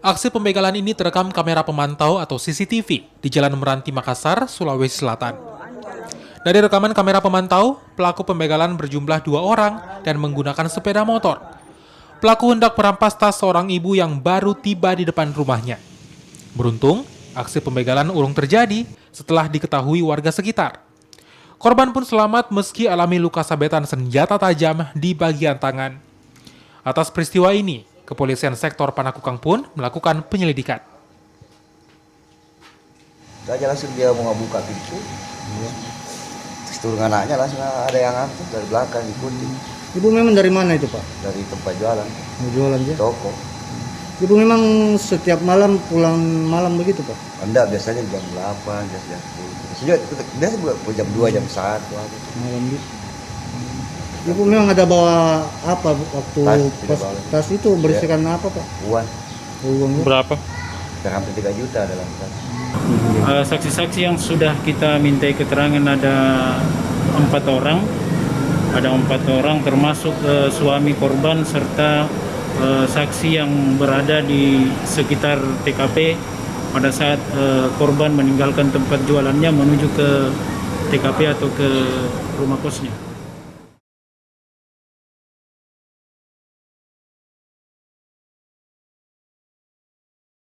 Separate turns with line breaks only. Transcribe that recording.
Aksi pembegalan ini terekam kamera pemantau atau CCTV di Jalan Meranti, Makassar, Sulawesi Selatan. Dari rekaman kamera pemantau, pelaku pembegalan berjumlah 2 orang dan menggunakan sepeda motor. Pelaku hendak merampas tas seorang ibu yang baru tiba di depan rumahnya. Beruntung, aksi pembegalan urung terjadi setelah diketahui warga sekitar. Korban pun selamat meski alami luka sabetan senjata tajam di bagian tangan. Atas peristiwa ini, Kepolisian Sektor Panakukang pun melakukan penyelidikan.
Saja langsung dia mau buka pintu, terus turun anaknya langsung ada yang angkut dari belakang ikuti.
Ibu memang dari mana itu, Pak?
Dari tempat jualan,
Mau jualan aja.
toko.
Ibu memang setiap malam pulang malam begitu, Pak?
Anda biasanya jam 8, jam 10. Biasa jam 2, jam 1.
Malam gitu. Ibu memang ada bawa apa waktu
Tas,
tas itu berisikan apa, Pak?
Uang,
Uangnya.
Berapa?
hampir 3 juta dalam tas.
Saksi-saksi yang sudah kita mintai keterangan ada 4 orang. Ada 4 orang termasuk suami korban serta saksi yang berada di sekitar TKP pada saat korban meninggalkan tempat jualannya menuju ke TKP atau ke rumah kosnya.